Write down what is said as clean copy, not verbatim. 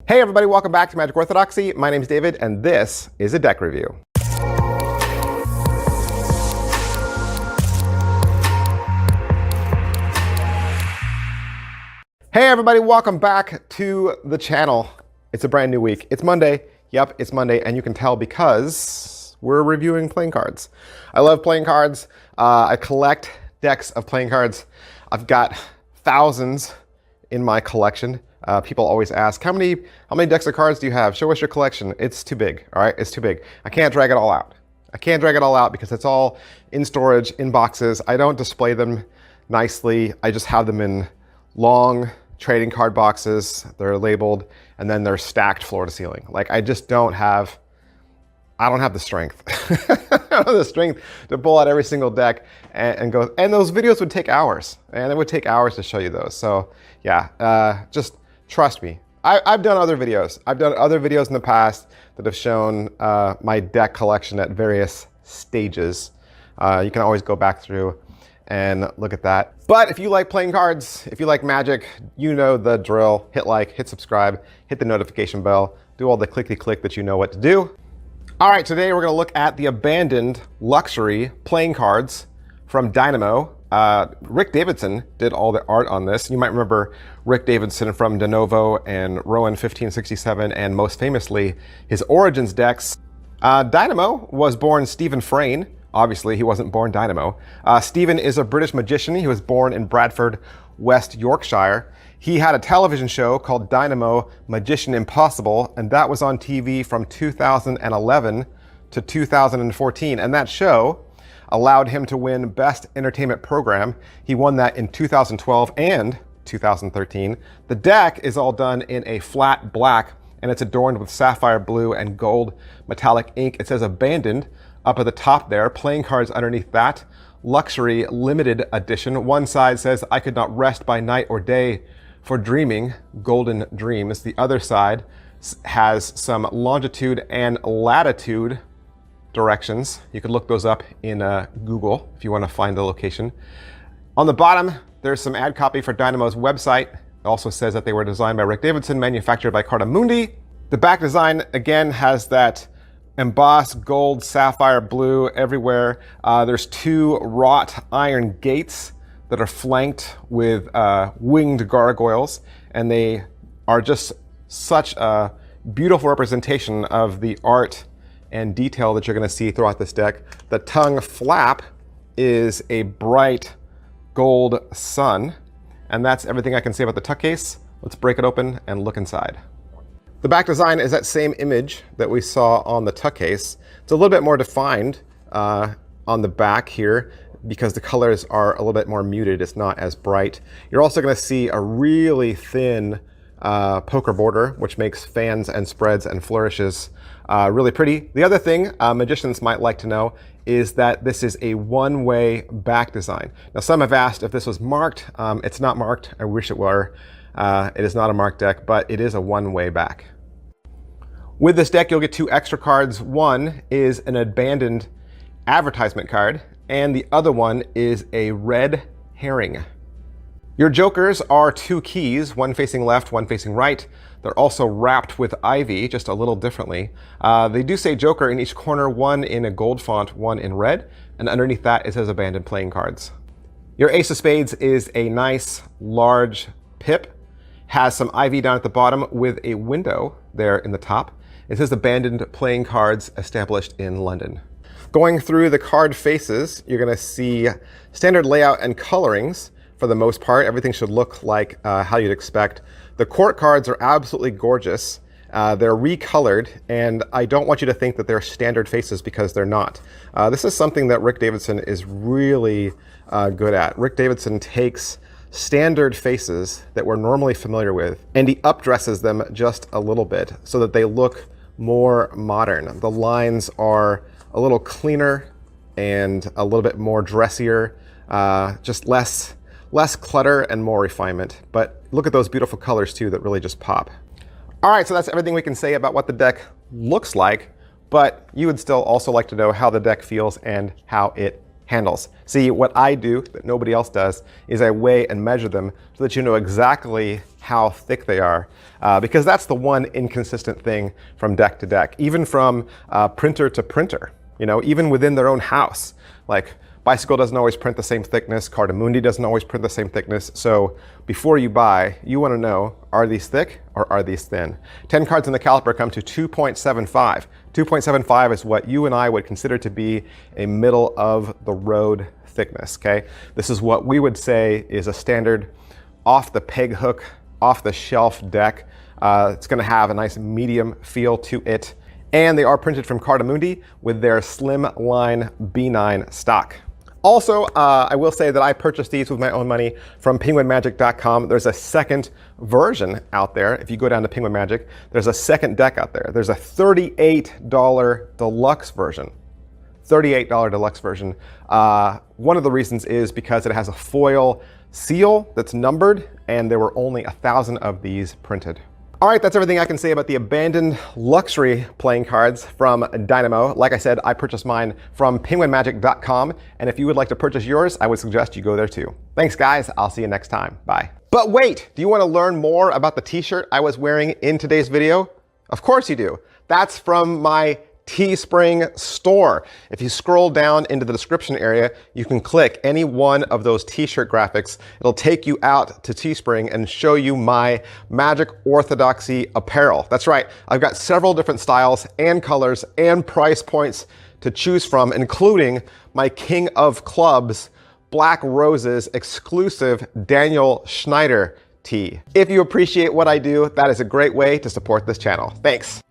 Hey everybody, welcome back to Magic Orthodoxy. My name's David, and this is a deck review. Hey everybody, welcome back to the channel. It's a brand new week. It's Monday. Yep, it's Monday, and you can tell because we're reviewing playing cards. I love playing cards. I collect decks of playing cards. I've got thousands in my collection. People always ask, how many decks of cards do you have? Show us your collection. It's too big, all right? It's too big. I can't drag it all out. I can't drag it all out because it's all in storage, in boxes. I don't display them nicely. I just have them in long trading card boxes. They're labeled, and then they're stacked floor to ceiling. Like, I don't have the strength. I don't have the strength to pull out every single deck and go, and those videos would take hours, and it would take hours to show you those. So yeah, just trust me. I've done other videos. I've done other videos in the past that have shown my deck collection at various stages. You can always go back through and look at that. But if you like playing cards, if you like Magic, you know the drill. Hit like, hit subscribe, hit the notification bell, do all the clickety-click that you know what to do. All right, today we're going to look at the abandoned luxury playing cards from Dynamo. Rick Davidson did all the art on this. You might remember Rick Davidson from Dynamo and Rowan 1567, and most famously, his Origins decks. Dynamo was born Stephen Frayne. Obviously, he wasn't born Dynamo. Stephen is a British magician. He was born in Bradford, West Yorkshire. He had a television show called Dynamo Magician Impossible, and that was on TV from 2011 to 2014. And that show allowed him to win Best Entertainment Program. He won that in 2012 and 2013. The deck is all done in a flat black, and it's adorned with sapphire blue and gold metallic ink. It says abandoned up at the top there, playing cards underneath that. Luxury limited edition. One side says, I could not rest by night or day for dreaming golden dreams. The other side has some longitude and latitude directions. You could look those up in Google if you want to find the location. On the bottom, there's some ad copy for Dynamo's website. It also says that they were designed by Rick Davidson, manufactured by Carta Mundi. The back design, again, has that embossed gold, sapphire blue everywhere. There's two wrought iron gates that are flanked with winged gargoyles, and they are just such a beautiful representation of the art and detail that you're going to see throughout this deck. The tongue flap is a bright gold sun, and that's everything I can say about the tuck case. Let's break it open and look inside. The back design is that same image that we saw on the tuck case. It's a little bit more defined on the back here because the colors are a little bit more muted. It's not as bright. You're also going to see a really thin poker border, which makes fans and spreads and flourishes really pretty. The other thing magicians might like to know is that this is a one-way back design. Now, some have asked if this was marked. It's not marked. I wish it were. It is not a marked deck, but it is a one-way back. With this deck, you'll get two extra cards. One is an abandoned advertisement card, and the other one is a red herring. Your jokers are two keys, one facing left, one facing right. They're also wrapped with ivy, just a little differently. They do say joker in each corner, one in a gold font, one in red, and underneath that it says abandoned playing cards. Your ace of spades is a nice, large pip. Has some ivy down at the bottom with a window there in the top. It says abandoned playing cards established in London. Going through the card faces, you're going to see standard layout and colorings. For the most part, everything should look like how you'd expect. The court cards are absolutely gorgeous. They're recolored, and I don't want you to think that they're standard faces because they're not. This is something that Rick Davidson is really good at. Rick Davidson takes standard faces that we're normally familiar with, and he updresses them just a little bit so that they look more modern. The lines are a little cleaner and a little bit more dressier, just less clutter and more refinement. But look at those beautiful colors too that really just pop. All right, so that's everything we can say about what the deck looks like, but you would still also like to know how the deck feels and how it handles. See, what I do that nobody else does is I weigh and measure them so that you know exactly how thick they are, because that's the one inconsistent thing from deck to deck, even from printer to printer, you know, even within their own house. Like Bicycle doesn't always print the same thickness, Cardamundi doesn't always print the same thickness, so before you buy, you want to know, are these thick or are these thin? 10 cards in the caliper come to 2.75. 2.75 is what you and I would consider to be a middle of the road thickness, okay? This is what we would say is a standard off the peg hook, off the shelf deck. It's going to have a nice medium feel to it. And they are printed from Cardamundi with their slim line B9 stock. Also, I will say that I purchased these with my own money from penguinmagic.com. There's a second version out there. If you go down to Penguin Magic, there's a second deck out there. There's a $38 deluxe version. $38 deluxe version. One of the reasons is because it has a foil seal that's numbered, and there were only 1,000 of these printed. All right, that's everything I can say about the abandoned luxury playing cards from Dynamo. Like I said, I purchased mine from penguinmagic.com, and if you would like to purchase yours, I would suggest you go there too. Thanks, guys. I'll see you next time. Bye. But wait, do you want to learn more about the t-shirt I was wearing in today's video? Of course you do. That's from my Teespring store. If you scroll down into the description area, you can click any one of those t-shirt graphics. It'll take you out to Teespring and show you my Magic Orthodoxy apparel. That's right, I've got several different styles and colors and price points to choose from, including my King of Clubs Black Roses exclusive Daniel Schneider tee. If you appreciate what I do, that is a great way to support this channel. Thanks.